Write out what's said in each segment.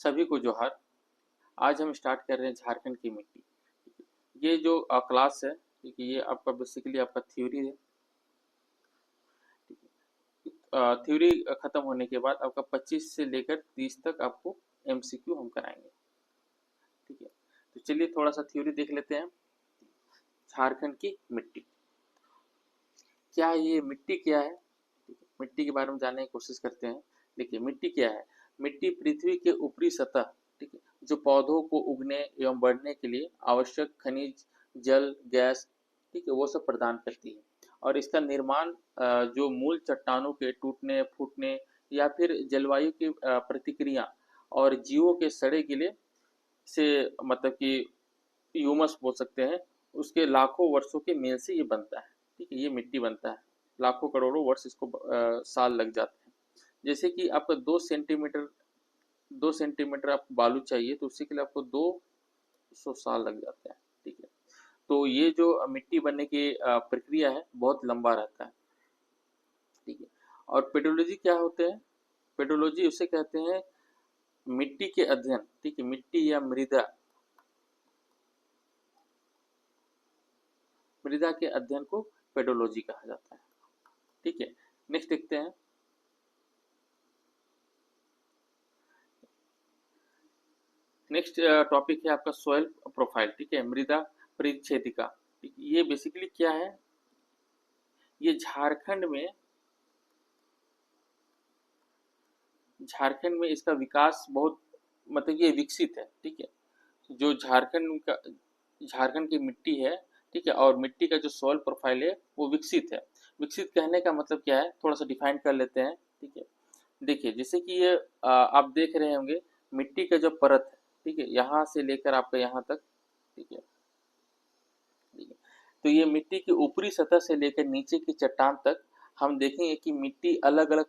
सभी को जोहार। आज हम स्टार्ट कर रहे हैं झारखंड की मिट्टी। ये जो क्लास है, ठीक है, ये आपका बेसिकली आपका थ्योरी है। थ्योरी खत्म होने के बाद आपका 25 से लेकर 30 तक आपको एमसीक्यू हम कराएंगे। ठीक है, तो चलिए थोड़ा सा थ्योरी देख लेते हैं। झारखंड की मिट्टी क्या है, ये मिट्टी क्या है, ठीक है, मिट्टी के बारे में जानने की कोशिश करते हैं। देखिए मिट्टी क्या है। मिट्टी पृथ्वी के ऊपरी सतह, ठीक है, जो पौधों को उगने एवं बढ़ने के लिए आवश्यक खनिज, जल, गैस, ठीक है, वो सब प्रदान करती है। और इसका निर्माण जो मूल चट्टानों के टूटने फूटने या फिर जलवायु की प्रतिक्रिया और जीवों के सड़े गले से, मतलब कि ह्यूमस बोल सकते हैं, उसके लाखों वर्षों के मेल से ये बनता है। ठीक है, ये मिट्टी बनता है, लाखों करोड़ों वर्ष इसको साल लग जाते हैं। जैसे कि आपका 2 सेंटीमीटर आपको बालू चाहिए तो उसी के लिए आपको 200 साल लग जाते हैं। ठीक है, तो ये जो मिट्टी बनने की प्रक्रिया है बहुत लंबा रहता है। ठीक है, और पेडोलॉजी क्या होते हैं। पेडोलॉजी उसे कहते हैं मिट्टी के अध्ययन। ठीक है, मिट्टी या मृदा, मृदा के अध्ययन को पेडोलॉजी कहा जाता है। ठीक है, नेक्स्ट देखते हैं। नेक्स्ट टॉपिक है आपका सॉइल प्रोफाइल। ठीक है, मृदा परिच्छेदिका। ठीक है, ये बेसिकली क्या है, ये झारखंड में इसका विकास बहुत, मतलब ये विकसित है। ठीक है, जो झारखंड की मिट्टी है, ठीक है, और मिट्टी का जो सॉइल प्रोफाइल है वो विकसित है। विकसित कहने का मतलब क्या है, थोड़ा सा डिफाइन कर लेते हैं। ठीक है, देखिए जैसे कि ये आप देख रहे होंगे मिट्टी का जो परत है, ठीक है, यहाँ से लेकर आपका यहाँ तक। ठीक है, ठीक है, तो ये मिट्टी की ऊपरी सतह से लेकर नीचे की चट्टान तक हम देखेंगे कि मिट्टी अलग अलग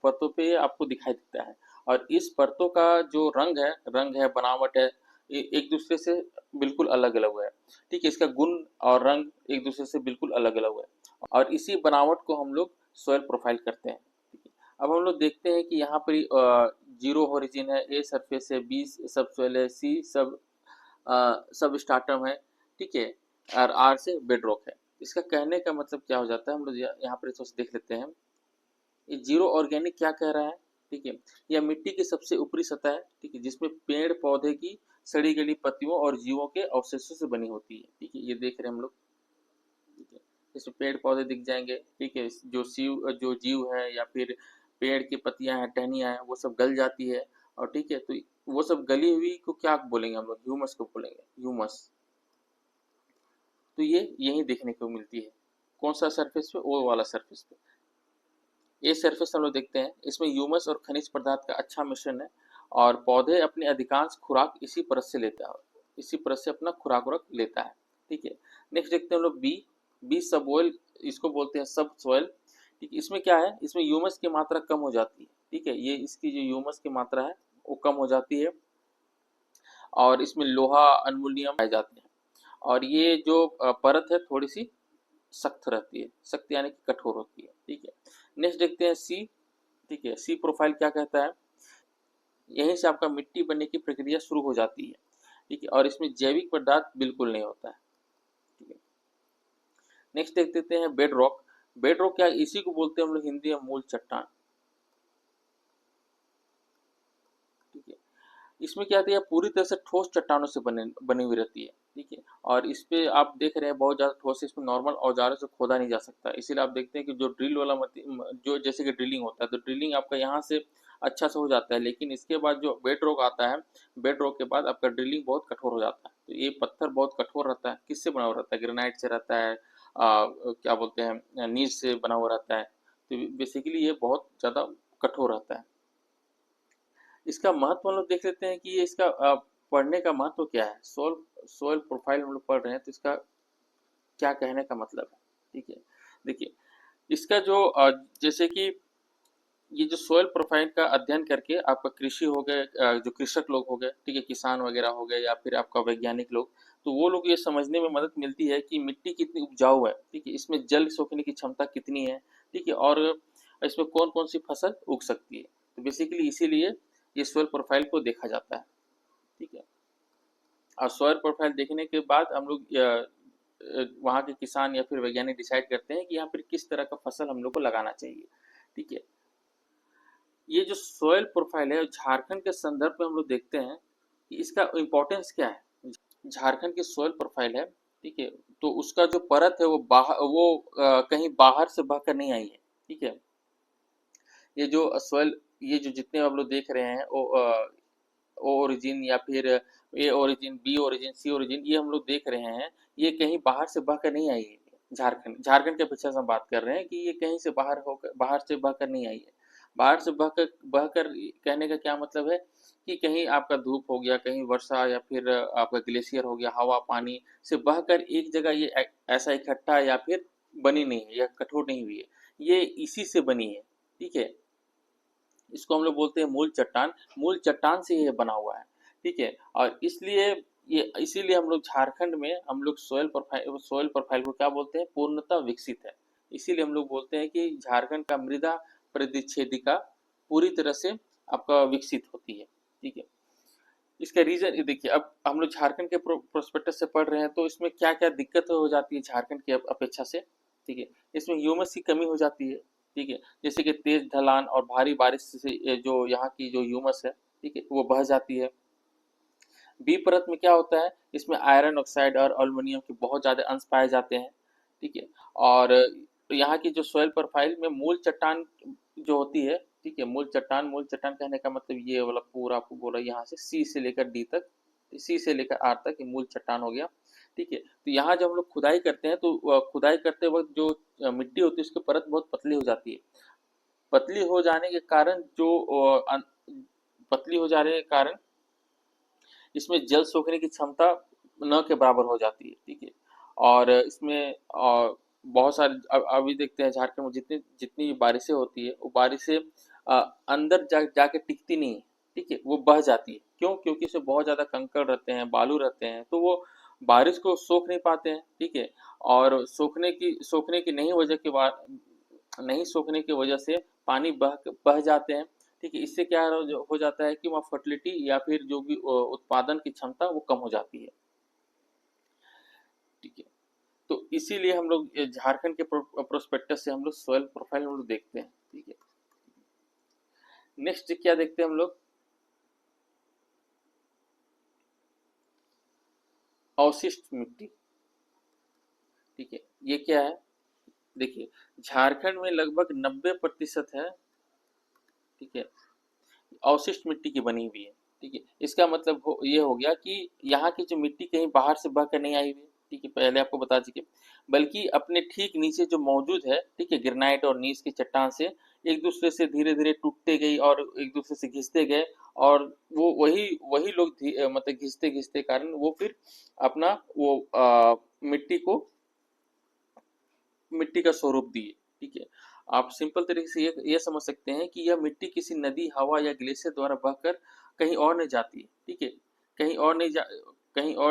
परतों पे आपको दिखाई देता है। और इस परतों का जो रंग है, बनावट है, एक दूसरे से बिल्कुल अलग अलग है। ठीक है, इसका गुण और रंग एक दूसरे से बिल्कुल अलग अलग है। और इसी बनावट को हम लोग सॉइल प्रोफाइल करते हैं। ठीक है, अब हम लोग देखते हैं कि यहाँ पर जीरो ओरिजिन है, ए सरफेस है, बी सब सोइल है, सी सब स्टार्टम है। ठीक है, और आर से बेडरॉक है। इसका कहने का मतलब क्या हो जाता है, हम लोग यहाँ पर थोड़ा देख लेते हैं। ये जीरो ऑर्गेनिक क्या कह रहा है। ठीक है, यह मिट्टी की सबसे ऊपरी सतह है, ठीक है, जिसमें पेड़ पौधे की सड़ी गली पत्तियों और जीवों के अवशेषों से बनी होती है। ठीक है, ये देख रहे हैं हम लोग। ठीक है, इसमें पेड़ पौधे दिख जाएंगे। ठीक है, जो जीव है या फिर पेड़ की पत्तियां हैं, टहनियां हैं, वो सब गल जाती है। और ठीक है, तो वो सब गली हुई को क्या बोलेंगे हम लोग, ह्यूमस को बोलेंगे, ह्यूमस। तो ये यही देखने को मिलती है। कौन सा सरफेस पे, वो वाला सरफेस पे। ये सरफेस हम लोग देखते हैं, इसमें ह्यूमस और खनिज पदार्थ का अच्छा मिश्रण है। और पौधे अपनी अधिकांश खुराक इसी परत से लेता है, इसी परत से अपना खुराक लेता है। ठीक है, नेक्स्ट देखते हैं हम लोग बी। बी सबोइल, इसको बोलते हैं सब सोइल। ठीक है, इसमें क्या है, इसमें ह्यूमस की मात्रा कम हो जाती है। ठीक है, ये इसकी जो ह्यूमस की मात्रा है वो कम हो जाती है। और इसमें लोहा अल्मुनियम पाए जाते हैं। और ये जो परत है थोड़ी सी सख्त रहती है, सख्त यानी कि कठोर होती है। ठीक है, नेक्स्ट देखते हैं सी। ठीक है, सी प्रोफाइल क्या कहता है, यहीं से आपका मिट्टी बनने की प्रक्रिया शुरू हो जाती है। ठीक है, और इसमें जैविक पदार्थ बिल्कुल नहीं होता है। ठीक है, नेक्स्ट देख देते हैं बेड रॉक। बेड रॉक क्या, इसी को बोलते हैं हम लोग हिंदी में मूल चट्टान। ठीक है, इसमें क्या होती है, पूरी तरह से ठोस चट्टानों से बनी हुई रहती है। ठीक है, और इस पे आप देख रहे हैं बहुत ज़्यादा ठोस है, इसमें नॉर्मल औजारों से खोदा नहीं जा सकता। इसीलिए आप देखते हैं कि जो ड्रिल वाला जो जैसे कि ड्रिलिंग होता है तो ड्रिलिंग आपका यहाँ से अच्छा से हो जाता है। लेकिन इसके बाद जो बेड रॉक आता है, बेड रॉक के बाद आपका ड्रिलिंग बहुत कठोर हो जाता है। तो ये पत्थर बहुत कठोर रहता है, किससे बना हुआ रहता है, ग्रेनाइट से रहता है, क्या बोलते हैं, नीच से बना हुआ रहता है। तो बेसिकली ये बहुत ज़्यादा कठोर रहता है। इसका महत्व हम लोग देख लेते हैं कि ये इसका पढ़ने का महत्व क्या है। सोल सोयल प्रोफाइल हम लोग पढ़ रहे हैं तो इसका क्या कहने का मतलब है। ठीक है, देखिए इसका जो जैसे कि ये जो सोयल प्रोफाइल का अध्ययन करके आपका कृषि हो गए, जो कृषक लोग हो गए, ठीक है, किसान वगैरह हो गए, या फिर आपका वैज्ञानिक लोग, तो वो लोग ये समझने में मदद मिलती है कि मिट्टी कितनी उपजाऊ है। ठीक है, इसमें जल सोखने की क्षमता कितनी है। ठीक है, और इसमें कौन कौन सी फसल उग सकती है। तो बेसिकली इसीलिए ये सोइल प्रोफाइल को देखा जाता है, ठीक है। और सॉइल प्रोफाइल देखने के बाद हम लोग वहाँ के किसान या फिर वैज्ञानिक डिसाइड करते हैं कि यहाँ पर किस तरह का फसल हम लोग को लगाना चाहिए, ठीक है। ये जो सॉइल प्रोफाइल है झारखंड के संदर्भ में हम लोग देखते हैं कि इसका इम्पोर्टेंस क्या है। झारखंड की सॉइल प्रोफाइल है, ठीक है, तो उसका जो परत है कहीं बाहर से बहकर नहीं आई है, ठीक है। ये जो सॉइल, ये जो जितने हम लोग देख रहे हैं वो ओ ओरिजिन या फिर ए ओरिजिन, बी ओरिजिन, सी ओरिजिन, ये हम लोग देख रहे हैं, ये कहीं बाहर से बहकर नहीं आई है। झारखंड के अपेक्षा से हम बात कर रहे हैं कि ये कहीं से बाहर से बहकर नहीं आई है। बाहर से बहकर कहने का क्या मतलब है कि कहीं आपका धूप हो गया, कहीं वर्षा या फिर आपका ग्लेशियर हो गया, हवा पानी से बहकर एक जगह ये ऐसा इकट्ठा या फिर बनी नहीं है या कठोर नहीं हुई है, ये इसी से बनी है, ठीक है। इसको हम लोग बोलते हैं मूल चट्टान से ये बना हुआ है, ठीक है। और इसीलिए हम लोग झारखंड में हम लोग सोयल प्रोफाइल को क्या बोलते हैं, पूर्णतः विकसित है। इसीलिए हम लोग बोलते हैं कि झारखंड का मृदा परिच्छेदिका पूरी तरह से आपका विकसित होती है, ठीक है। इसका रीजन देखिए, अब हम लोग झारखंड के प्रोस्पेक्टस से पढ़ रहे हैं तो इसमें क्या क्या दिक्कत हो जाती है झारखंड की अपेक्षा से, ठीक है। इसमें ह्यूमस की कमी हो जाती है, ठीक है। जैसे कि तेज ढलान और भारी बारिश से जो यहाँ की जो ह्यूमस है, ठीक है, वो बह जाती है। बी परत में क्या होता है, इसमें आयरन ऑक्साइड और एल्युमिनियम के बहुत ज्यादा अंश पाए जाते हैं, ठीक है। और यहाँ की जो सॉइल प्रोफाइल में मूल चट्टान जो होती है, ठीक है, मूल चट्टान कहने का मतलब ये वाला पूरा आपको बोला, यहाँ से सी से लेकर डी तक, सी से लेकर आर तक ये मूल चट्टान हो गया, ठीक है। तो यहाँ जब हम लोग खुदाई करते हैं तो खुदाई करते वक्त जो मिट्टी होती है उसकी परत बहुत पतली हो जाती है। पतली हो जाने के कारण पतली हो जाने के कारण इसमें जल सोखने की क्षमता न के बराबर हो जाती है, ठीक है। और इसमें बहुत सारे अभी देखते हैं झारखंड में जितनी जितनी बारिशें होती है वो बारिशें अंदर जाके टिकती नहीं है, ठीक है, वो बह जाती है। क्यों? क्योंकि इसमें बहुत ज्यादा कंकड़ रहते हैं, बालू रहते हैं, तो वो बारिश को सोख नहीं पाते हैं, ठीक है। और सोखने की नहीं सोखने की वजह से पानी बह जाते हैं, ठीक है। इससे क्या हो जाता है कि वहाँ फर्टिलिटी या फिर जो भी उत्पादन की क्षमता वो कम हो जाती है, ठीक है। तो इसीलिए हम लोग झारखंड के प्रोस्पेक्टस से हम लोग सॉइल प्रोफाइल हम लोग देखते हैं, ठीक है। नेक्स्ट क्या देखते हैं हम लोग, अवशिष्ट मिट्टी, ठीक है। ये क्या है, देखिए झारखंड में लगभग 90% है, ठीक है, अवशिष्ट मिट्टी की बनी हुई है, ठीक है। इसका मतलब ये हो गया कि यहाँ की जो मिट्टी कहीं बाहर से बह कर नहीं आई हुई, ठीक है, पहले आपको बता चुके, बल्कि अपने ठीक नीचे जो मौजूद है, ठीक है, ग्रेनाइट और नीस की चट्टान से एक दूसरे से धीरे धीरे टूटते गई और एक दूसरे से घिसते गए, और वो वही वही लोग मतलब घिसते घिसते कारण वो फिर अपना वो मिट्टी का स्वरूप दिए, ठीक है। आप सिंपल तरीके से ये समझ सकते हैं कि यह मिट्टी किसी नदी, हवा या ग्लेशियर द्वारा बहकर कहीं और नहीं जाती है, ठीक है। कहीं और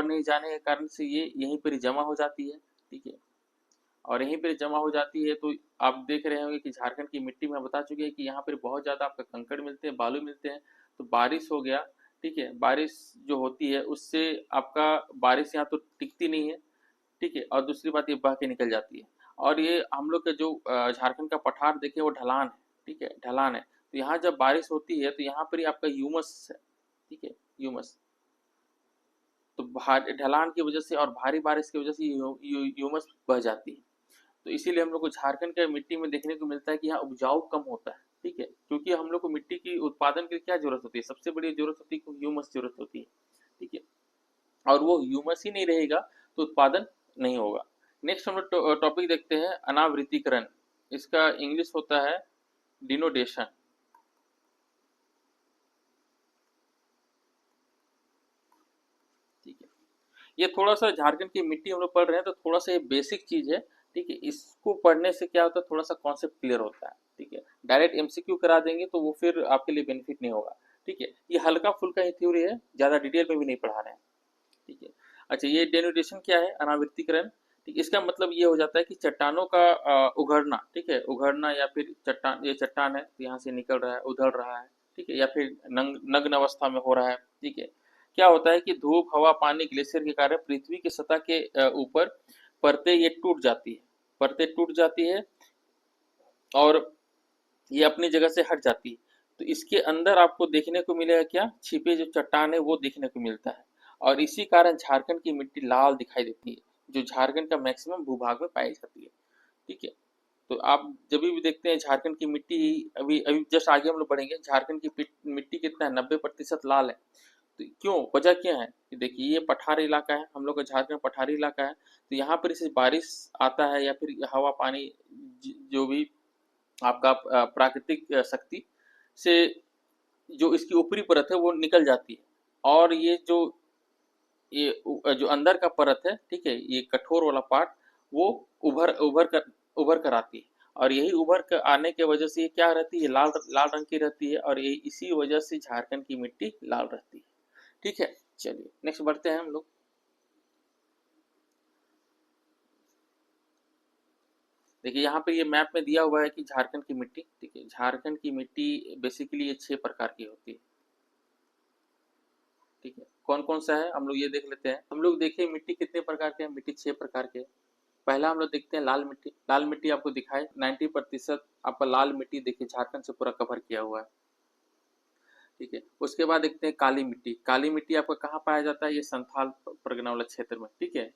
नहीं जाने के कारण से ये यहीं पर जमा हो जाती है, ठीक है। और यहीं पर जमा हो जाती है तो आप देख रहे होंगे कि झारखंड की मिट्टी में बता चुके हैं कि यहाँ पर बहुत ज्यादा आपका कंकड़ मिलते हैं, बालू मिलते हैं। तो बारिश हो गया, ठीक है, बारिश जो होती है उससे आपका बारिश यहाँ तो टिकती नहीं है, ठीक है। और दूसरी बात ये बह के निकल जाती है। और ये हम लोग का जो झारखंड का पठार देखे वो ढलान है, ठीक है, ढलान है। तो यहाँ जब बारिश होती है तो यहाँ पर ही आपका ह्यूमस है, ठीक है, ह्यूमस। तो ढलान की वजह से और भारी बारिश की वजह से ह्यूमस बह जाती है। तो इसीलिए हम लोग को झारखंड के मिट्टी में देखने को मिलता है कि यहाँ उपजाऊ कम होता है, ठीक है। क्योंकि हम लोग को मिट्टी की उत्पादन के लिए क्या जरूरत होती है, सबसे बड़ी जरूरत होती है ह्यूमस जरूरत होती है, ठीक है। और वो ह्यूमस ही नहीं रहेगा तो उत्पादन नहीं होगा। नेक्स्ट हम लोग टॉपिक देखते हैं अनावृतीकरण। इसका इंग्लिश होता है डिनोडेशन, ठीक है। ये थोड़ा सा झारखंड की मिट्टी हम लोग पढ़ रहे हैं तो थोड़ा सा ये बेसिक चीज है, ठीक है। इसको पढ़ने से क्या होता है, थोड़ा सा कॉन्सेप्ट क्लियर होता है, ठीक है। डायरेक्ट एमसीक्यू करा देंगे तो वो फिर आपके लिए बेनिफिट नहीं होगा, ठीक है। ये हल्का फुल्का ही थ्योरी है, ज्यादा डिटेल में भी नहीं पढ़ा रहे हैं, ठीक है। अच्छा, ये डेनुडेशन क्या है, अनावृत्तीकरण, ठीक। इसका मतलब ये हो जाता है कि चट्टानों का उघड़ना, ठीक है, उघड़ना या फिर चट्टान, ये चट्टान है तो यहाँ से निकल रहा है, उधड़ रहा है, ठीक है, या फिर नग्न अवस्था में हो रहा है, ठीक है। क्या होता है कि धूप, हवा, पानी, ग्लेशियर के कारण पृथ्वी की सतह के ऊपर परतें ये टूट जाती है, परतें टूट जाती है और ये अपनी जगह से हट जाती है। तो इसके अंदर आपको देखने को मिलेगा क्या, छिपे जो चट्टान है वो देखने को मिलता है, और इसी कारण झारखंड की मिट्टी लाल दिखाई देती है, जो झारखंड का मैक्सिमम भूभाग में पाई जाती है, ठीक है। तो आप जब भी देखते हैं झारखंड की मिट्टी, अभी अभी जस्ट आगे हम लोग बढ़ेंगे, झारखंड की मिट्टी कितना है, 90% लाल है। तो क्यों, वजह क्या है कि देखिए ये पठारी इलाका है, हम लोग का झारखंड पठारी इलाका है, तो यहाँ पर इसे बारिश आता है या फिर हवा पानी जो भी आपका प्राकृतिक शक्ति से जो इसकी ऊपरी परत है वो निकल जाती है, और ये जो अंदर का परत है, ठीक है, ये कठोर वाला पार्ट वो उभर कर आती है, और यही उभर कर आने के वजह से ये क्या रहती है, लाल लाल रंग की रहती है, और यही इसी वजह से झारखंड की मिट्टी लाल रहती है, ठीक है। चलिए नेक्स्ट बढ़ते हैं हम लोग। देखिए यहाँ पे ये मैप में दिया हुआ है कि झारखंड की मिट्टी, ठीक है, झारखंड की मिट्टी बेसिकली ये 6 प्रकार की होती है, ठीक है। कौन कौन सा है हम लोग ये देख लेते हैं। हम लोग देखिए मिट्टी कितने प्रकार के हैं, मिट्टी 6 प्रकार के हैं। पहला हम लोग देखते हैं लाल मिट्टी। लाल मिट्टी आपको दिखाए 90% आपका लाल मिट्टी देखिए झारखंड से पूरा कवर किया हुआ है, ठीक है। उसके बाद देखते हैं काली मिट्टी। काली मिट्टी आपका कहाँ पाया जाता है, ये संथाल परगना वाला क्षेत्र में, ठीक है।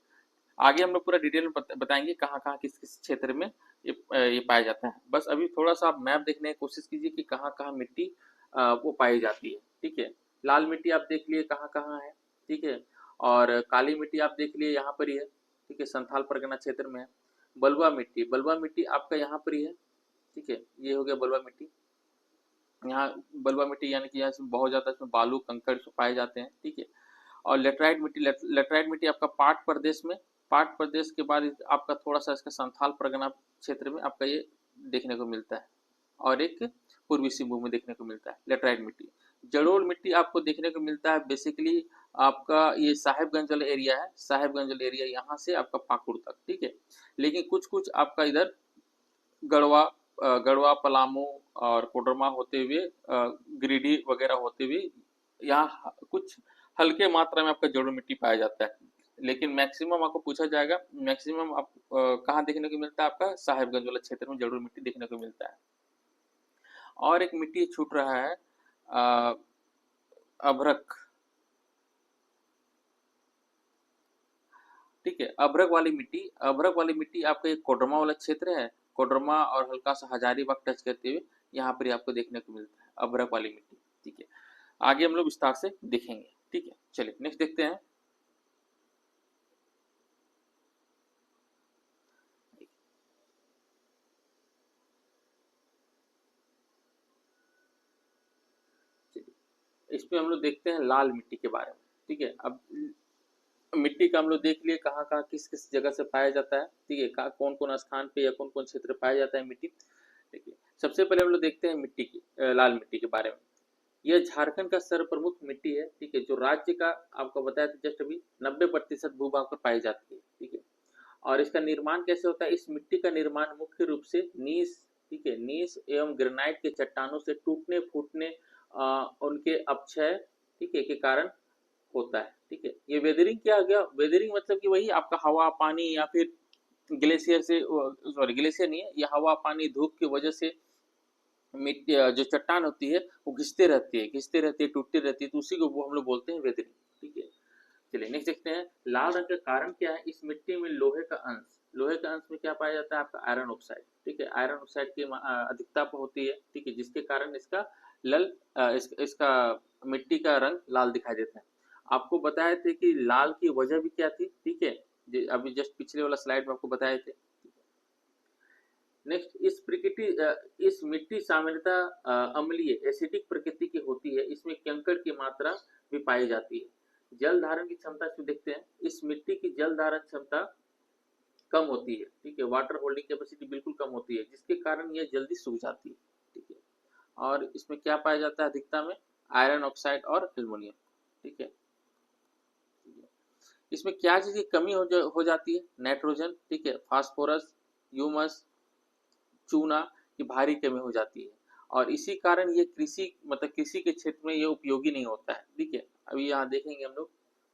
आगे हम लोग पूरा डिटेल में बताएंगे कहाँ कहाँ किस किस क्षेत्र में ये पाया जाता है। बस अभी थोड़ा सा आप मैप देखने की कोशिश कीजिए कि कहाँ कहाँ मिट्टी वो पाई जाती है, ठीक है। लाल मिट्टी आप देख लिए कहाँ कहाँ है, ठीक है। और काली मिट्टी आप देख लिए यहाँ पर ही है, ठीक है, संथाल परगना क्षेत्र में है। बलुआ मिट्टी, बलुआ मिट्टी आपका यहाँ पर ही है, ठीक है, ये हो गया बलुआ मिट्टी। यहाँ बलुआ मिट्टी यानी कि यहाँ इसमें बहुत ज़्यादा इसमें बालू कंकड़ पाए जाते हैं, ठीक है। और लेटराइट मिट्टी, लेटराइट मिट्टी आपका पाट प्रदेश में, पाट प्रदेश के बाद आपका थोड़ा सा इसका संथाल परगना क्षेत्र में आपका ये देखने को मिलता है, और एक पूर्वी सिंहभूम में देखने को मिलता है लेटराइट मिट्टी। जलोढ़ मिट्टी आपको देखने को मिलता है बेसिकली आपका ये साहेबगंज वाला एरिया है, साहेबगंज वाला एरिया यहाँ से आपका पाकुड़ तक, ठीक है। लेकिन कुछ कुछ आपका इधर गढ़वा गढ़वा, पलामू और कोडरमा होते हुए गिरिडीह वगैरह होते हुए यहाँ कुछ हल्के मात्रा में आपका जलोढ़ मिट्टी पाया जाता है। लेकिन मैक्सिमम आपको पूछा जाएगा, मैक्सिमम आप कहाँ देखने को मिलता है, आपका साहेबगंज वाला क्षेत्र में जलोढ़ मिट्टी देखने को मिलता है। और एक मिट्टी छूट रहा है अभ्रक, ठीक है, अभ्रक वाली मिट्टी आपका एक कोडरमा वाला क्षेत्र है, कोडरमा और हल्का सा हजारीबाग टच करते हुए यहाँ पर आपको देखने को मिलता है अभ्रक वाली मिट्टी, ठीक है। आगे हम लोग विस्तार से देखेंगे, ठीक है। चलिए नेक्स्ट देखते हैं। इसमें हम लोग देखते हैं लाल मिट्टी के बारे में, ठीक है। अब मिट्टी का हम लोग देख लिए कहाँ कहाँ किस किस जगह से पाया जाता है, ठीक है, कौन कौन स्थान पे या कौन कौन क्षेत्र पाया जाता है मिट्टी। देखिए सबसे पहले हम लोग देखते हैं मिट्टी की, लाल मिट्टी के बारे में। यह झारखंड का सर्वप्रमुख मिट्टी है, ठीक है, जो राज्य का आपको बताया था जस्ट अभी 90% भूभाग पर पाई जाती है, ठीक है। और इसका निर्माण कैसे होता है, इस मिट्टी का निर्माण मुख्य रूप से नीस, ठीक है, नीस एवं ग्रेनाइट के चट्टानों से टूटने फूटने उनके अपक्षय, ठीक है, के कारण होता है, ठीक है। ये वेदरिंग क्या हो गया, वेदरिंग मतलब कि वही आपका हवा पानी या फिर ग्लेशियर से, सॉरी ग्लेशियर नहीं है, ये हवा पानी धूप की वजह से मिट्टी जो चट्टान होती है वो घिसते रहती है टूटती रहती है, तो उसी को वो हम लोग बोलते हैं वेदरिंग, ठीक है। चलिए नेक्स्ट देखते हैं लाल रंग का कारण क्या है। इस मिट्टी में लोहे का अंश में क्या पाया जाता है, आपका आयरन ऑक्साइड, ठीक है। आयरन ऑक्साइड की अधिकता होती है, ठीक है, जिसके कारण इसका इसका मिट्टी का रंग लाल दिखाई देता है। आपको बताए थे कि लाल की वजह भी क्या थी, ठीक है, अभी जस्ट पिछले वाला स्लाइड में आपको बताए थे। नेक्स्ट इस मिट्टी सामान्यतः अम्लीय एसिडिक प्रकृति की होती है, इसमें कंकड़ की मात्रा भी पाई जाती है। जल धारण की क्षमता इसमें देखते हैं, इस मिट्टी की जल धारण क्षमता कम होती है, ठीक है, वाटर होल्डिंग कैपेसिटी बिल्कुल कम होती है, जिसके कारण यह जल्दी सूख जाती है, ठीक है। और इसमें क्या पाया जाता है अधिकता में, आयरन ऑक्साइड और एल्युमिनियम, ठीक है। इसमें क्या चीज की कमी हो जाती है, नाइट्रोजन, ठीक है, फास्फोरस, ह्यूमस, चूना की भारी कमी हो जाती है। और इसी कारण ये कृषि मतलब कृषि के क्षेत्र में ये उपयोगी नहीं होता है। ठीक है, अभी यहाँ देखेंगे हम लोग।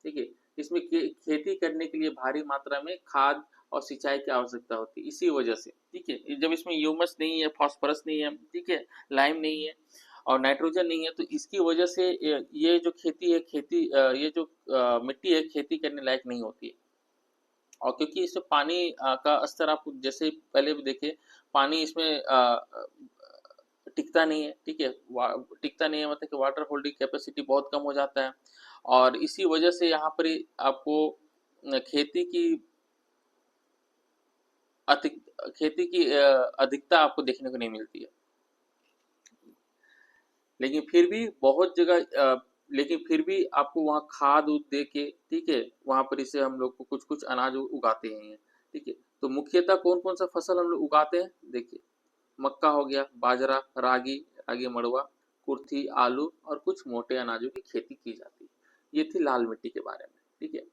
ठीक है, इसमें खेती करने के लिए भारी मात्रा में खाद और सिंचाई की आवश्यकता होती है, इसी वजह से। ठीक है, जब इसमें ह्यूमस नहीं है, फास्फोरस नहीं है, ठीक है, लाइम नहीं है और नाइट्रोजन नहीं है, तो इसकी वजह से ये जो खेती है, ये जो मिट्टी है, खेती करने लायक नहीं होती है। और क्योंकि इसमें पानी का स्तर आप जैसे पहले भी देखे, पानी इसमें टिकता नहीं है। ठीक है, टिकता नहीं है, मतलब कि वाटर होल्डिंग कैपेसिटी बहुत कम हो जाता है और इसी वजह से यहाँ पर आपको खेती की अधिक खेती की अधिकता आपको देखने को नहीं मिलती है। लेकिन फिर भी बहुत जगह लेकिन फिर भी आपको वहाँ खाद उद दे के, ठीक है, वहाँ पर इसे हम लोग को कुछ कुछ अनाज उगाते हैं। ठीक है, तो मुख्यतः कौन कौन सा फसल हम लोग उगाते हैं? देखिए, मक्का हो गया, बाजरा, रागी, रागी मड़वा, कुर्थी, आलू और कुछ मोटे अनाजों की खेती की जाती है। ये थी लाल मिट्टी के बारे में। ठीक है,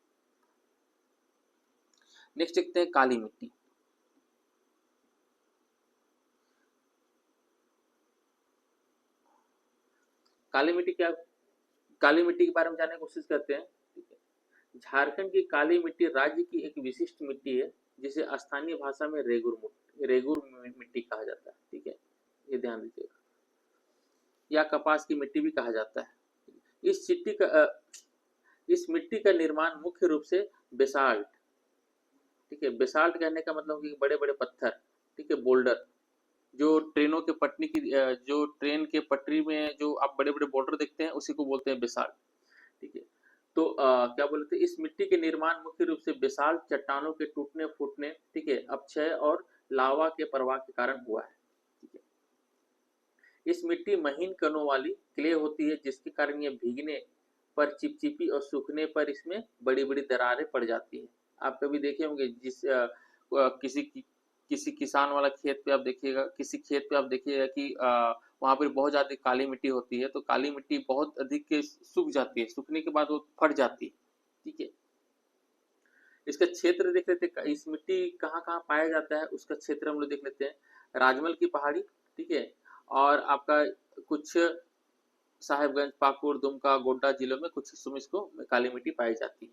नेक्स्ट देखते हैं काली मिट्टी। काली मिट्टी क्या, काली मिट्टी के बारे में जानने की कोशिश करते हैं। ठीक है, झारखंड की काली मिट्टी राज्य की एक विशिष्ट मिट्टी है जिसे स्थानीय भाषा में रेगुर मिट्टी कहा जाता है। ठीक है, ये ध्यान दीजिएगा, या कपास की मिट्टी भी कहा जाता है। इस चिट्टी का इस मिट्टी का निर्माण मुख्य रूप से बेसाल्ट, ठीक है, बेसाल्ट कहने का मतलब कि बड़े बड़े पत्थर, ठीक है, बोल्डर, जो ट्रेनों के पटरी की जो ट्रेन के पटरी में जो आप बड़े बड़े बोल्डर देखते हैं, उसी को बोलते हैं बेसाल्ट। ठीक है, तो क्या बोलते हैं, इस मिट्टी के निर्माण मुख्य रूप से बेसाल्ट चट्टानों के टूटने फूटने, ठीक है, अपक्षय और लावा के प्रवाह के कारण हुआ है। ठीक है, इस मिट्टी महीन कणों वाली क्ले होती है जिसके कारण ये भीगने पर चिपचिपी और सूखने पर इसमें बड़ी बड़ी दरारें पड़ जाती है। आप कभी देखे होंगे किसी किसान वाला खेत पे आप देखिएगा, किसी खेत पे आप देखिएगा कि वहां पर बहुत ज्यादा काली मिट्टी होती है, तो काली मिट्टी बहुत अधिक सूख जाती है, सूखने के बाद वो फट जाती है। ठीक है, इसका क्षेत्र देख लेते हैं, इस मिट्टी कहाँ कहाँ पाया जाता है उसका क्षेत्र हम लोग देख लेते हैं। राजमल की पहाड़ी, ठीक है, और आपका कुछ साहेबगंज, पाकुड़, दुमका, गोड्डा जिलों में कुछ हिस्सों में इसको काली मिट्टी पाई जाती है।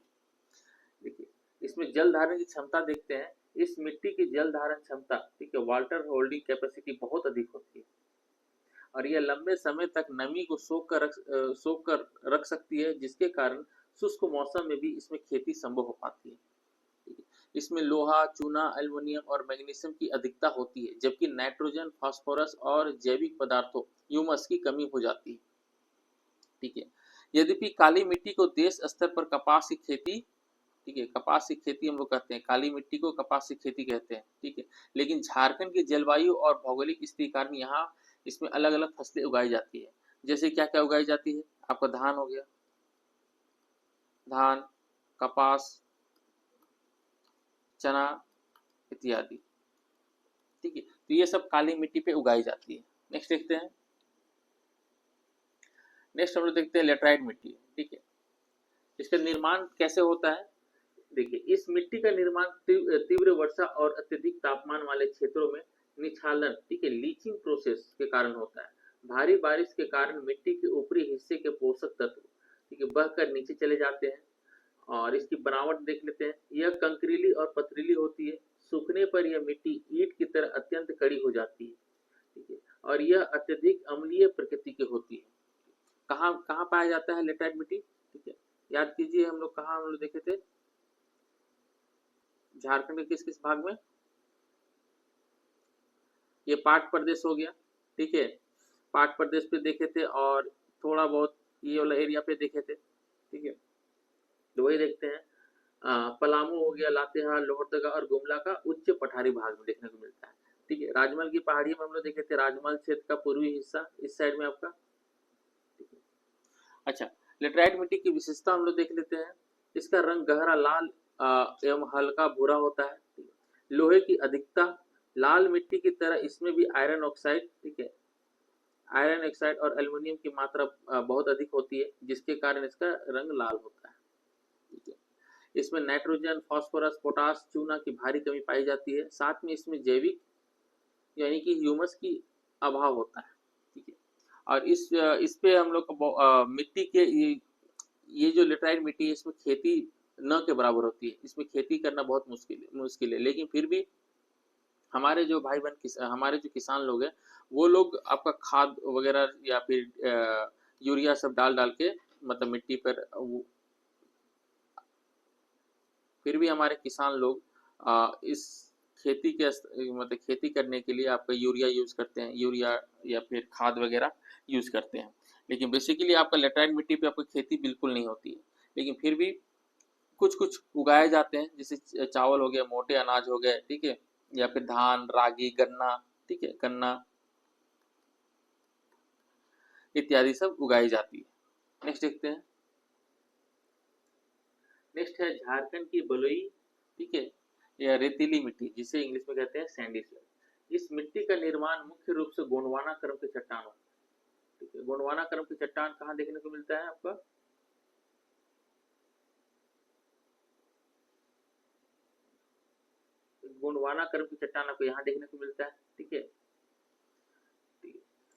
देखिए, इसमें जल धारण की क्षमता देखते हैं। इस मिट्टी की जल धारण क्षमता, ठीक है, वाटर होल्डिंग कैपेसिटी बहुत अधिक होती है और यह लंबे समय तक नमी को सोख कर रख सकती है, जिसके कारण शुष्क मौसम में भी इसमें खेती संभव हो पाती है। इसमें लोहा, चूना, एल्युमिनियम और मैग्नीशियम की अधिकता होती है, जबकि नाइट्रोजन, फास्फोरस और जैविक पदार्थों ह्यूमस की कमी हो जाती है। ठीक है, यद्यपि काली मिट्टी को देश स्तर पर कपास की खेती, ठीक है, कपास की खेती हम लोग कहते हैं, काली मिट्टी को कपास की खेती कहते हैं। ठीक है, लेकिन झारखंड की जलवायु और भौगोलिक स्थिति कारण यहाँ इसमें अलग अलग फसलें उगाई जाती है। जैसे क्या क्या उगाई जाती है? आपका धान हो गया, धान, कपास, चना इत्यादि। ठीक है, तो ये सब काली मिट्टी पे उगाई जाती है। नेक्स्ट देखते हैं, नेक्स्ट हम लोग देखते हैं लेटराइट मिट्टी। ठीक है, इसका निर्माण कैसे होता है? देखिए, इस मिट्टी का निर्माण तीव्र वर्षा और अत्यधिक तापमान वाले क्षेत्रों में निछालन, ठीक है, लीचिंग प्रोसेस के कारण होता है। भारी बारिश के कारण मिट्टी के ऊपरी हिस्से के पोषक तत्व, ठीक है, बहकर नीचे चले जाते हैं। और इसकी बनावट देख लेते हैं, यह कंकरीली और पथरीली होती है। सूखने पर यह मिट्टी ईंट की तरह अत्यंत कड़ी हो जाती है। ठीक है, और यह अत्यधिक अम्लीय प्रकृति की होती है। कहाँ कहाँ पाया जाता है लेटराइट मिट्टी? ठीक है, याद कीजिए, हम लोग कहाँ हम लोग देखे थे, झारखंड के किस किस भाग में? ये पाट प्रदेश हो गया। ठीक है, पाट प्रदेश पे देखे थे और थोड़ा बहुत ये वाला एरिया पे देखे थे। ठीक है, तो वही देखते हैं। पलामू हो गया, लातेहार, लोहरदगा और गुमला का उच्च पठारी भाग में देखने को मिलता है। ठीक है, राजमहल की पहाड़ी में हम लोग देखे थे, राजमहल क्षेत्र का पूर्वी हिस्सा इस साइड में आपका। ठीक है, अच्छा, लेटराइट मिट्टी की विशेषता हम लोग देख लेते हैं। इसका रंग गहरा लाल एवं हल्का भूरा होता है। लोहे की अधिकता, लाल मिट्टी की तरह इसमें भी आयरन ऑक्साइड, ठीक है, आयरन ऑक्साइड और एल्युमिनियम की मात्रा बहुत अधिक होती है, जिसके कारण इसका रंग लाल होता है। ठीक है, इसमें नाइट्रोजन, फास्फोरस, पोटास, चूना की भारी कमी पाई जाती है। साथ में इसमें जैविक यानी कि ह्यूमस की अभाव होता है। ठीक है, और इस पे हम लोग को मिट्टी के ये जो लेटराइट मिट्टी है इसमें खेती न के बराबर होती है, इसमें खेती करना बहुत मुश्किल है। लेकिन फिर भी हमारे जो भाई बहन हमारे जो किसान लोग हैं वो लोग आपका खाद वगैरह या फिर यूरिया सब डाल डाल के मतलब मिट्टी पर फिर भी हमारे किसान लोग इस खेती के मतलब खेती करने के लिए आपका यूरिया यूज़ करते हैं, यूरिया या फिर खाद वगैरह यूज़ करते हैं। लेकिन बेसिकली आपका लेटराइट मिट्टी पे आपको खेती बिल्कुल नहीं होती है। लेकिन फिर भी कुछ कुछ उगाए जाते हैं, जैसे चावल हो गया, मोटे अनाज हो गए, ठीक है, या फिर धान, रागी, गन्ना, ठीक है, गन्ना इत्यादि सब उगाई जाती है। नेक्स्ट देखते हैं। नेक्स्ट है झारखंड की बलुई, ठीक है, या रेतीली मिट्टी जिसे इंग्लिश में कहते हैं सैंडी सॉइल। इस मिट्टी का निर्माण मुख्य रूप से गोंडवाना क्रम के चट्टानों, ठीक है, गोंडवाना क्रम की चट्टान कहाँ देखने को मिलता है आपका? गोंडवाना क्रम की चट्टान आपको यहाँ देखने को मिलता है, ठीक है।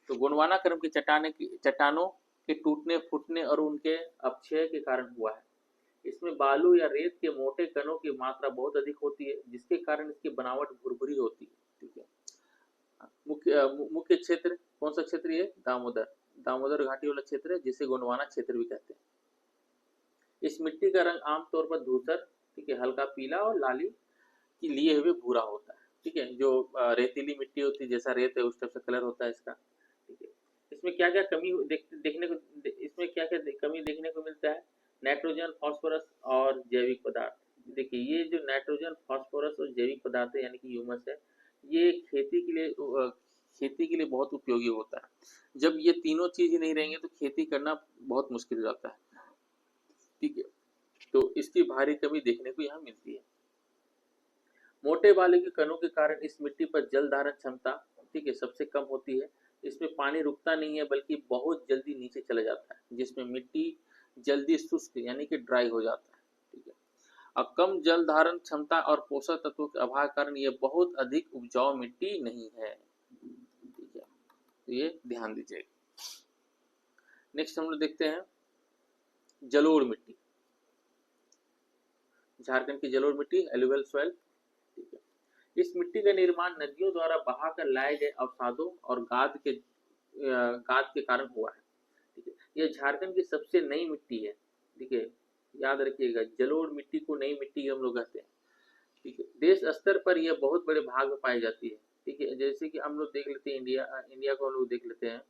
तो गोंडवाना क्रम की चट्टानों के टूटने फूटने और उनके अपक्षय के कारण हुआ है। इसमें बालू या रेत के मोटे कणों की मात्रा बहुत अधिक होती है जिसके कारण इसकी बनावट भुरभुरी होती है, ठीक है। मुख्य क्षेत्र कौन सा क्षेत्र? ये दामोदर दामोदर घाटी वाला क्षेत्र है जिसे गोंडवाना क्षेत्र भी कहते हैं। इस मिट्टी का रंग आमतौर पर धूसर, ठीक है, हल्का पीला और लाली की लिए हुए भूरा होता है, ठीक है। जो रेतीली मिट्टी होती है, जैसा रेत है उस टाइप से कलर होता है इसका, ठीक है। इसमें क्या क्या कमी देखने को इसमें क्या क्या कमी देखने को मिलता है? नाइट्रोजन, फास्फोरस और जैविक पदार्थ। देखिए ये जो नाइट्रोजन, फास्फोरस और जैविक पदार्थ है यानी कि ह्यूमस है, ये खेती के लिए बहुत उपयोगी होता है। जब ये तीनों चीज ही नहीं रहेंगे तो खेती करना बहुत मुश्किल हो जाता है, ठीक है। तो इसकी भारी कमी देखने को यहाँ मिलती है। मोटे बालू के कणों के कारण इस मिट्टी पर जल धारण क्षमता, ठीक है, सबसे कम होती है। इसमें पानी रुकता नहीं है बल्कि बहुत जल्दी नीचे चला जाता है, जिसमें मिट्टी जल्दी शुष्क यानी कि ड्राई हो जाता है, ठीक है। और कम जल धारण क्षमता और पोषक तत्वों के अभाव के कारण यह बहुत अधिक उपजाऊ मिट्टी नहीं है, ठीक है। तो ये ध्यान दीजिएगा। नेक्स्ट हम लोग देखते हैं जलोढ़ मिट्टी। झारखंड की जलोढ़ मिट्टी एलुवियल सॉइल, ठीक है। इस मिट्टी का निर्माण नदियों द्वारा बहाकर लाए गए अवसादों और गाद के कारण हुआ है, ठीक है। यह झारखंड की सबसे नई मिट्टी है, ठीक है। याद रखिएगा जलोढ़ मिट्टी को नई मिट्टी हम लोग कहते हैं, ठीक है। देश स्तर पर यह बहुत बड़े भाग में पाई जाती है, ठीक है। जैसे कि हम लोग देख लेते हैं इंडिया को हम लोग देख लेते हैं।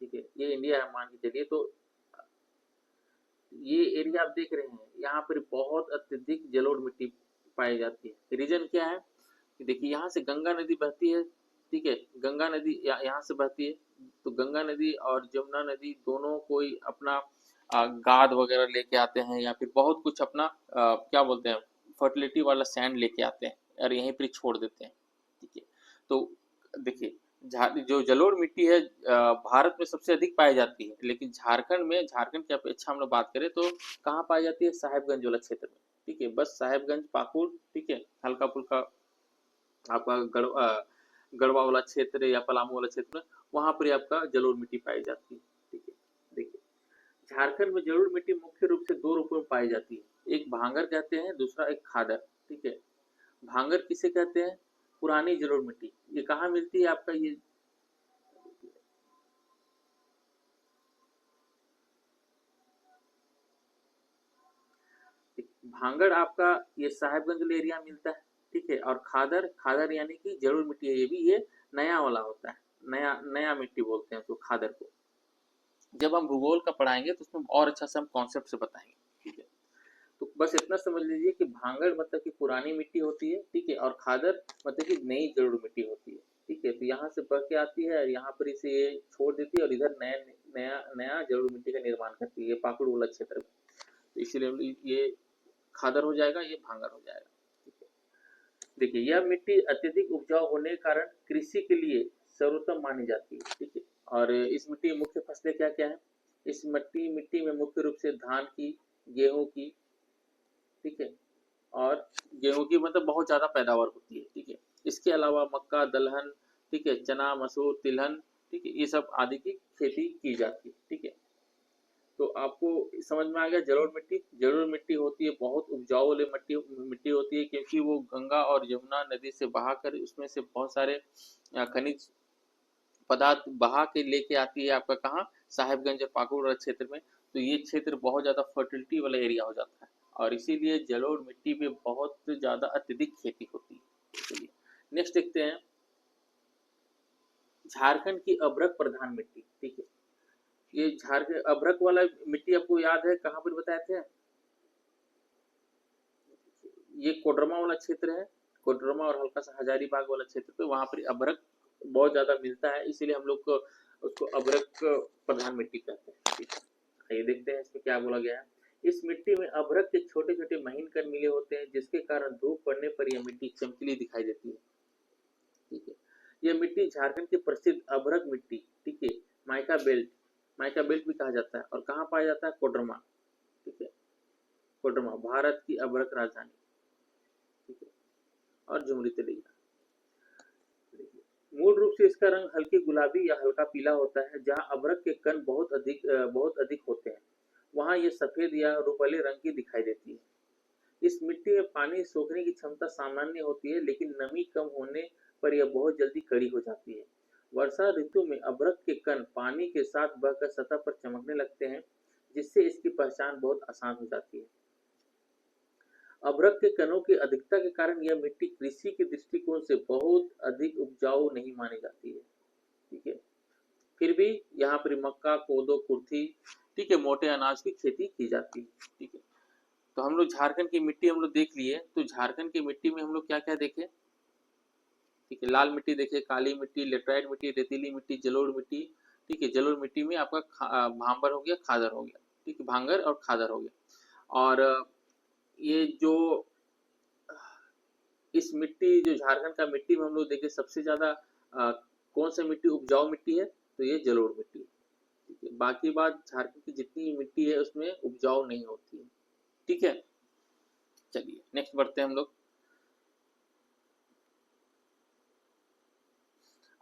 ठीक है, ये इंडिया है मान के चलिए। तो ये एरिया आप देख रहे हैं, यहाँ पर बहुत अत्यधिक जलोढ़ मिट्टी पाई जाती है। रीजन क्या है कि देखिए यहाँ से गंगा नदी बहती है, ठीक है, गंगा नदी यहाँ से बहती है। तो गंगा नदी और जमुना नदी दोनों कोई अपना गाद वगैरह लेके आते हैं या फिर बहुत कुछ अपना क्या बोलते हैं फर्टिलिटी वाला सैंड लेके आते हैं और यहीं पर छोड़ देते हैं, ठीक है। तो देखिए जो जलोढ़ मिट्टी है भारत में सबसे अधिक पाई जाती है, लेकिन झारखंड की अपेक्षा हम लोग बात करें तो कहाँ पाई जाती है? साहेबगंज वाला क्षेत्र में, ठीक है। बस साहेबगंज, पाकुड़, ठीक है, हल्का फुल्का आपका गढ़वा वाला क्षेत्र या पलामू वाला क्षेत्र, वहां पर आपका जलोढ़ मिट्टी पाई जाती है, ठीक है। देखिए झारखंड में जलोढ़ मिट्टी मुख्य रूप से दो रूपों में पाई जाती है, एक भांगर कहते हैं, दूसरा एक खादर, ठीक है। भांगर किसे कहते हैं? पुरानी जलोढ़ मिट्टी। ये कहाँ मिलती है आपका? ये भांगड़ आपका ये साहेबगंज एरिया मिलता है, ठीक है। और खादर खादर यानी कि जलोढ़ मिट्टी है, ये भी ये नया वाला होता है, नया नया मिट्टी बोलते हैं तो खादर को। जब हम भूगोल का पढ़ाएंगे तो उसमें और अच्छा से हम कॉन्सेप्ट से बताएंगे, ठीक है। तो बस इतना समझ लीजिए कि भांगड़ मतलब कि पुरानी मिट्टी होती है, ठीक है, और खादर मतलब कि नई जलोढ़ मिट्टी होती है, ठीक है। तो यहाँ से बह के आती है और यहाँ पर इसे ये छोड़ देती है और इधर नया नया नया जलोढ़ मिट्टी का निर्माण करती है पाकुड़ वाला क्षेत्र में। तो इसीलिए ये खादर हो जाएगा, ये भांगर हो जाएगा, ठीक है। देखिए यह मिट्टी अत्यधिक उपजाऊ होने के कारण कृषि के लिए सर्वोत्तम मानी जाती है, ठीक है। और इस मिट्टी में मुख्य फसलें क्या क्या है? इस मिट्टी में मुख्य रूप से धान की, गेहूं की, ठीक है, और गेहूं की मतलब बहुत ज्यादा पैदावार होती है, ठीक है। इसके अलावा मक्का, दलहन, ठीक है, चना, मसूर, तिलहन, ठीक है, ये सब आदि की खेती की जाती है। ठीक है, तो आपको समझ में आ गया। जलोढ़ मिट्टी, जलोढ़ मिट्टी होती है बहुत उपजाऊ वाली मिट्टी मिट्टी होती है, क्योंकि वो गंगा और यमुना नदी से बहाकर उसमें से बहुत सारे खनिज पदार्थ बहा के लेके आती है आपका कहाँ, साहेबगंज और पाकुड़ क्षेत्र में। तो ये क्षेत्र बहुत ज्यादा फर्टिलिटी वाला एरिया हो जाता है, और इसीलिए जलोढ़ मिट्टी में बहुत ज्यादा अत्यधिक खेती होती है। चलिए नेक्स्ट देखते हैं, झारखंड की अभ्रक प्रधान मिट्टी। ठीक है, ये झारखंड अभ्रक वाला मिट्टी आपको याद है कहाँ पर बताए थे, ये कोडरमा वाला क्षेत्र है, कोडरमा और हल्का सा हजारीबाग वाला क्षेत्र पे, वहां पर अभ्रक बहुत ज्यादा मिलता है, इसीलिए हम लोग को उसको अभ्रक प्रधान मिट्टी कहते हैं। ठीक है, ये देखते हैं इसमें क्या बोला गया है। इस मिट्टी में अभ्रक के छोटे छोटे महीन कण मिले होते हैं, जिसके कारण धूप पड़ने पर यह मिट्टी चमकीली दिखाई देती है। ठीक है, यह मिट्टी झारखंड की प्रसिद्ध अभ्रक मिट्टी, ठीक है, माइका बेल्ट भी कहा जाता है, और कहाँ पाया जाता है, कोडरमा। ठीक है, कोडरमा भारत की अभ्रक राजधानी, ठीक है, और झुमरी तिलैया। मूल रूप से इसका रंग हल्के गुलाबी या हल्का पीला होता है। जहाँ अभ्रक के कण बहुत अधिक होते हैं, वहाँ ये सफेद या रुपले रंग की दिखाई देती है। इस मिट्टी में पानी सोखने की क्षमता सामान्य होती है, लेकिन नमी कम होने पर यह बहुत जल्दी कड़ी हो जाती है। वर्षा ऋतु में अभ्रक के कण पानी के साथ बहकर सतह पर चमकने लगते हैं, जिससे इसकी पहचान बहुत आसान हो जाती है। अभ्रक के कणों की अधिकता के कारण यह मिट्टी कृषि के दृष्टिकोण से बहुत अधिक उपजाऊ नहीं मानी जाती है। ठीक है, फिर भी यहाँ पर मक्का, कोदो, कुर्थी, ठीक है, मोटे अनाज की खेती की जाती है। ठीक है, तो हम लोग झारखंड की मिट्टी हम लोग देख लिए। तो झारखंड की मिट्टी में हम लोग क्या क्या देखे, ठीक है, लाल मिट्टी देखे, काली मिट्टी, लेटराइट मिट्टी, रेतीली मिट्टी, जलोढ़ मिट्टी। ठीक है, जलोढ़ मिट्टी में आपका भांबर हो गया, खादर हो गया। ठीक है, भांगर और खादर हो गया। और ये जो इस मिट्टी जो झारखंड का मिट्टी में हम लोग देखें सबसे ज्यादा कौन सा मिट्टी उपजाऊ मिट्टी है, तो ये जलोढ़ मिट्टी। ठीक है, बाकी बात झारखंड की जितनी मिट्टी है उसमें उपजाऊ नहीं होती है। ठीक है, चलिए नेक्स्ट बढ़ते हैं हम लोग।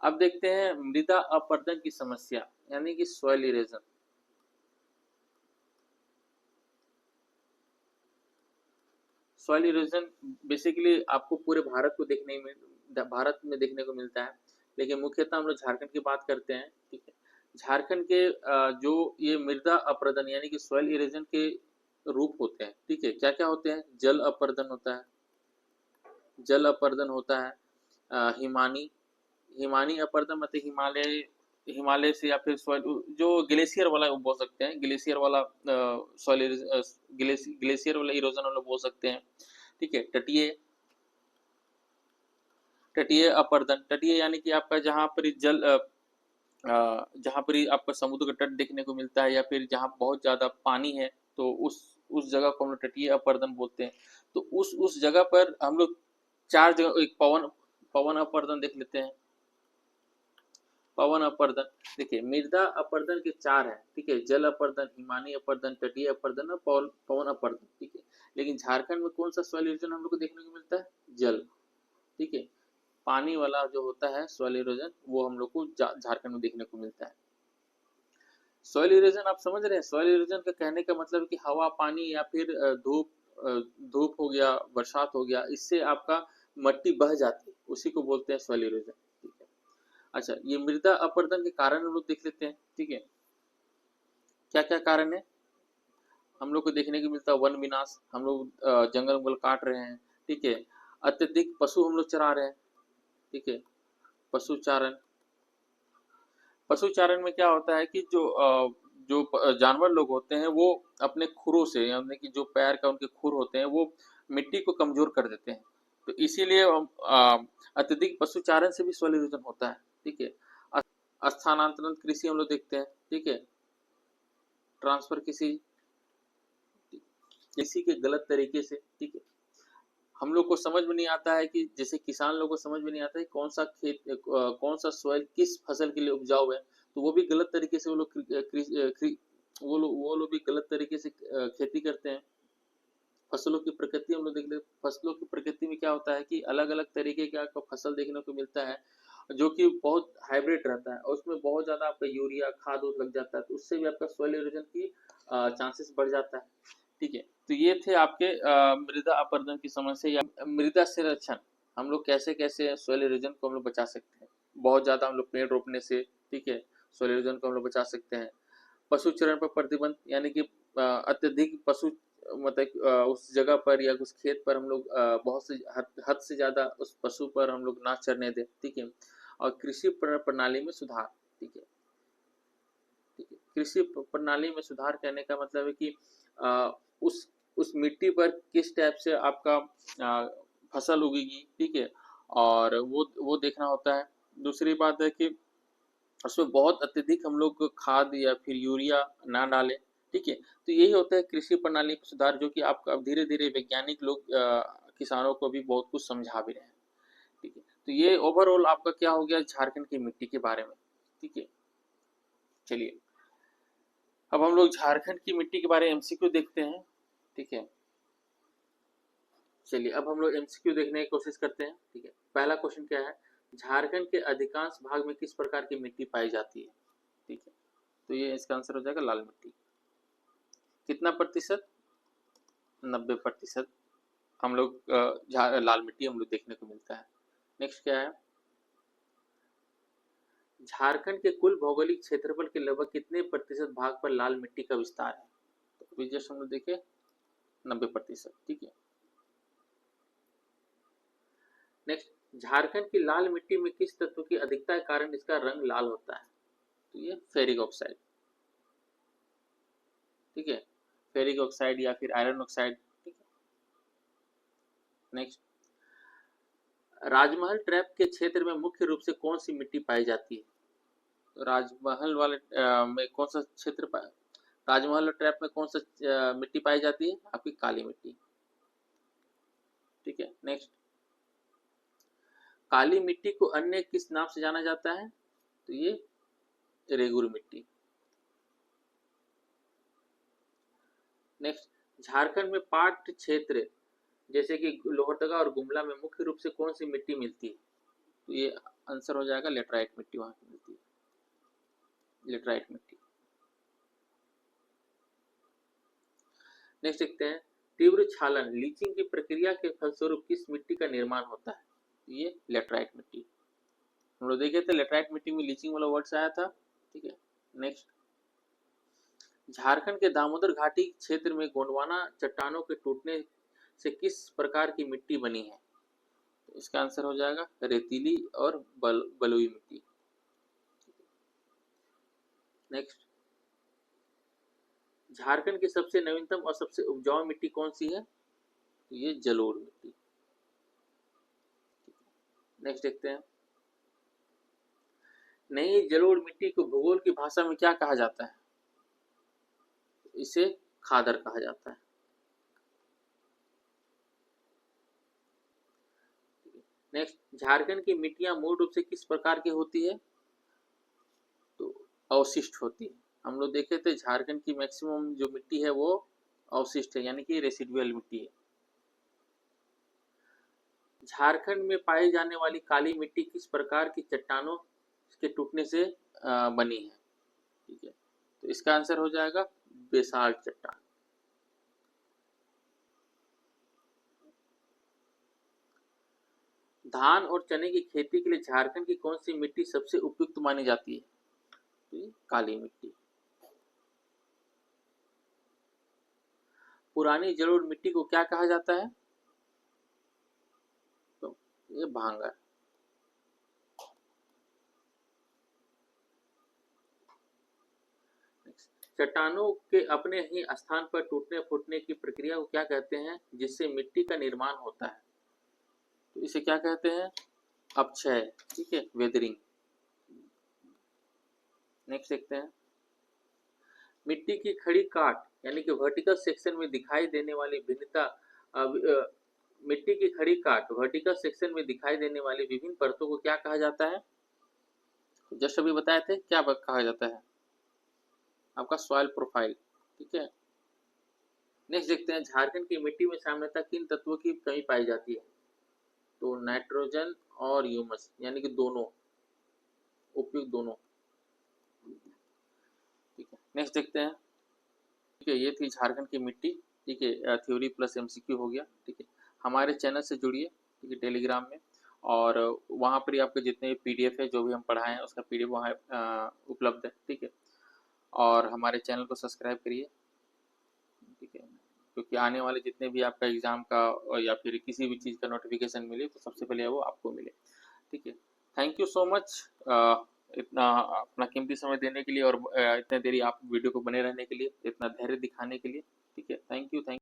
अब देखते हैं मृदा अपरदन की समस्या, यानी कि soil erosion. Soil erosion basically आपको पूरे भारत में देखने को मिलता है, लेकिन मुख्यतः हम लोग झारखंड की बात करते हैं। ठीक है, झारखंड के जो ये मृदा अपरदन यानी कि सॉइल इरोजन के रूप होते हैं। ठीक है, क्या क्या होते हैं, जल अपरदन होता है, जल अपरदन होता है, हिमानी अपरदन मतलब हिमालय से, या फिर सॉइल जो ग्लेशियर वाला बोल सकते हैं, ग्लेशियर वाला सॉइल, ग्लेशियर वाला इरोजन वाला बोल सकते हैं। ठीक है, तटीय अपरदन, तटीय यानी कि आपका जहाँ पर जल जहाँ पर आपका समुद्र का तट देखने को मिलता है, या फिर जहाँ बहुत ज्यादा पानी है, तो उस जगह को हम लोग तटीय अपरदन बोलते हैं। तो उस जगह पर हम लोग चार जगह, एक पवन अपरदन देख लेते हैं। पवन अपरदन, देखिए मृदा अपरदन के चार हैं। ठीक है, जल अपरदन, हिमानी अपरदन, तटीय अपरदन और पवन अपरदन। ठीक है, लेकिन झारखंड में कौन सा सॉइल इरोजन हम लोग को देखने को मिलता है, जल। ठीक है, पानी वाला जो होता है सॉइल इरोजन, वो हम लोग को झारखंड में देखने को मिलता है। सॉइल इरोजन आप समझ रहे हैं, सॉइल इरोजन का कहने का मतलब है कि हवा, पानी या फिर धूप हो गया, बरसात हो गया, इससे आपका मट्टी बह जाती है, उसी को बोलते हैं सॉइल इरोजन। ठीक है, अच्छा ये मृदा अपरदन के कारण हम लोग देख लेते हैं। ठीक है, क्या क्या कारण है, हम लोग को देखने को मिलता है वन विनाश, हम लोग जंगल काट रहे हैं। ठीक है, अत्यधिक पशु हम लोग चरा रहे हैं। ठीक है, पशुचारण, पशुचारण में क्या होता है कि जो जानवर लोग होते हैं वो अपने खुरों से, यानी कि जो पैर का उनके खुर होते हैं, वो मिट्टी को कमजोर कर देते हैं। तो इसीलिए अत्यधिक पशुचारण से भी सॉइल इरोजन होता है। ठीक है, स्थानांतरण कृषि हम लोग देखते हैं। ठीक है, ट्रांसफर किसी के गलत तरीके से। ठीक है, हम लोग को समझ में नहीं आता है कि जैसे किसान लोग को समझ में नहीं आता है कौन सा सॉइल किस फसल के लिए उपजाऊ है, तो वो भी गलत तरीके से वो लोग भी गलत तरीके से खेती करते हैं। फसलों की प्रकृति हम लोग देख ले, फसलों की प्रकृति में क्या होता है कि अलग अलग तरीके का आपको फसल देखने को मिलता है जो कि बहुत हाइब्रिड रहता है और उसमें बहुत ज़्यादा आपका यूरिया खाद उद लग जाता है, तो उससे भी आपका सॉइल इरोजन की चांसेस बढ़ जाता है। ठीक है, तो ये थे आपके मृदा अपरदन की समस्या या मृदा संरक्षण। हम लोग कैसे कैसे सॉइल इरोजन को हम लोग बचा सकते हैं, बहुत ज़्यादा हम लोग पेड़ रोपने से, ठीक है, सॉइल इरोजन को हम लोग बचा सकते हैं। पशु चरण पर प्रतिबंध, यानी कि अत्यधिक पशु मतलब उस जगह पर या उस खेत पर हम लोग बहुत से हद से ज़्यादा उस पशु पर हम लोग ना चरने दें, ठीक है। और कृषि प्रणाली में सुधार, ठीक है, ठीक है। कृषि प्रणाली में सुधार करने का मतलब है कि अ, उस मिट्टी पर किस टाइप से आपका फसल उगेगी, ठीक है, और वो देखना होता है। दूसरी बात है कि उसमें बहुत अत्यधिक हम लोग खाद या फिर यूरिया ना डालें, ठीक है। तो यही होता है कृषि प्रणाली में सुधार, जो कि आपका अब धीरे धीरे वैज्ञानिक लोग किसानों को भी बहुत कुछ समझा भी रहे हैं, ठीक है। तो ये ओवरऑल आपका क्या हो गया झारखंड की मिट्टी के बारे में, ठीक है। चलिए अब हम लोग झारखंड की मिट्टी के बारे में एमसीक्यू देखते हैं, ठीक है। चलिए अब हम लोग एमसीक्यू देखने की कोशिश करते हैं, ठीक है। पहला क्वेश्चन क्या है, झारखंड के अधिकांश भाग में किस प्रकार की मिट्टी पाई जाती है, ठीक है। तो ये इसका आंसर हो जाएगा लाल मिट्टी। कितना प्रतिशत, 90% हम लोग लाल मिट्टी हम लोग देखने को मिलता है। नेक्स्ट क्या है, झारखंड के कुल भौगोलिक क्षेत्रफल के लगभग कितने प्रतिशत भाग पर लाल मिट्टी का विस्तार है, तो अभी जस्ट हम लोग देखे 90%, ठीक है। नेक्स्ट, झारखंड की लाल मिट्टी में किस तत्व की अधिकता के कारण इसका रंग लाल होता है, तो ये फेरिक ऑक्साइड, ठीक है, फेरिक ऑक्साइड या फिर आयरन ऑक्साइड, ठीक है। नेक्स्ट, राजमहल ट्रैप के क्षेत्र में मुख्य रूप से कौन सी मिट्टी पाई जाती है, तो राजमहल वाले में कौन सा क्षेत्र पाया, राजमहल ट्रैप में कौन सा मिट्टी पाई जाती है, आपकी काली मिट्टी, ठीक है। नेक्स्ट, काली मिट्टी को अन्य किस नाम से जाना जाता है, तो ये रेगुर मिट्टी। नेक्स्ट, झारखंड में पाट क्षेत्र जैसे कि लोहरदगा और गुमला में मुख्य रूप से कौन सी मिट्टी मिलती है, तो ये आंसर हो जाएगा लेटराइट मिट्टी वहां की मिलती है, लेटराइट मिट्टी। नेक्स्ट देखते हैं, तीव्र क्षालन लीचिंग की प्रक्रिया के फलस्वरूप किस मिट्टी का निर्माण होता है, तो ये लेटराइट मिट्टी। हम लोग देखे थे लेटराइट मिट्टी में लीचिंग वाला वर्ड्स आया था, ठीक है। नेक्स्ट, झारखंड के दामोदर घाटी क्षेत्र में गोंडवाना चट्टानों के टूटने से किस प्रकार की मिट्टी बनी है, तो इसका आंसर हो जाएगा रेतीली और बलुई मिट्टी। नेक्स्ट, झारखंड की सबसे नवीनतम और सबसे उपजाऊ मिट्टी कौन सी है, तो ये जलोढ़ मिट्टी। नेक्स्ट देखते हैं, नई जलोढ़ मिट्टी को भूगोल की भाषा में क्या कहा जाता है, इसे खादर कहा जाता है। नेक्स्ट, झारखंड की मिट्टियां मूल रूप से किस प्रकार की होती है, तो अवशिष्ट होती है। हम लोग देखे थे झारखंड की मैक्सिमम जो मिट्टी है वो अवशिष्ट है, यानी कि रेसिडुअल मिट्टी है। झारखंड में पाई जाने वाली काली मिट्टी किस प्रकार की चट्टानों के टूटने से बनी है, ठीक है, तो इसका आंसर हो जाएगा बेसाल्ट चट्टान। धान और चने की खेती के लिए झारखंड की कौन सी मिट्टी सबसे उपयुक्त मानी जाती है, तो ये काली मिट्टी। पुरानी जलोढ़ मिट्टी को क्या कहा जाता है, तो ये भांगर। चट्टानों के अपने ही स्थान पर टूटने फूटने की प्रक्रिया को क्या कहते हैं जिससे मिट्टी का निर्माण होता है, तो इसे क्या कहते हैं, अपक्षय, ठीक है, वेदरिंग। नेक्स्ट देखते हैं, मिट्टी की खड़ी काट यानी कि वर्टिकल सेक्शन में दिखाई देने वाली भिन्नता मिट्टी की खड़ी काट वर्टिकल सेक्शन में दिखाई देने वाली विभिन्न परतों को क्या कहा जाता है, जस्ट अभी बताए थे क्या कहा जाता है, आपका सॉइल प्रोफाइल, ठीक है। नेक्स्ट देखते हैं झारखंड की मिट्टी में सामान्यतः किन तत्वों की कमी पाई जाती है। तो नाइट्रोजन और ह्यूमस यानी कि दोनों, उपयुक्त दोनों। ठीक है, नेक्स्ट देखते हैं। ठीक है, ये थी झारखंड की मिट्टी। ठीक है, थ्योरी प्लस एमसीक्यू हो गया। ठीक है, हमारे चैनल से जुड़िए, ठीक है, टेलीग्राम में, और वहाँ पर ही आपके जितने भी पीडीएफ है जो भी हम पढ़ाए हैं उसका पीडीएफ वहाँ उपलब्ध है। ठीक है, और हमारे चैनल को सब्सक्राइब करिए। ठीक है, क्योंकि आने वाले जितने भी आपका एग्ज़ाम का या फिर किसी भी चीज़ का नोटिफिकेशन मिले तो सबसे पहले वो आपको मिले। ठीक है, थैंक यू सो मच इतना अपना कीमती समय देने के लिए, और इतने देरी आप वीडियो को बने रहने के लिए, इतना धैर्य दिखाने के लिए। ठीक है, थैंक यू।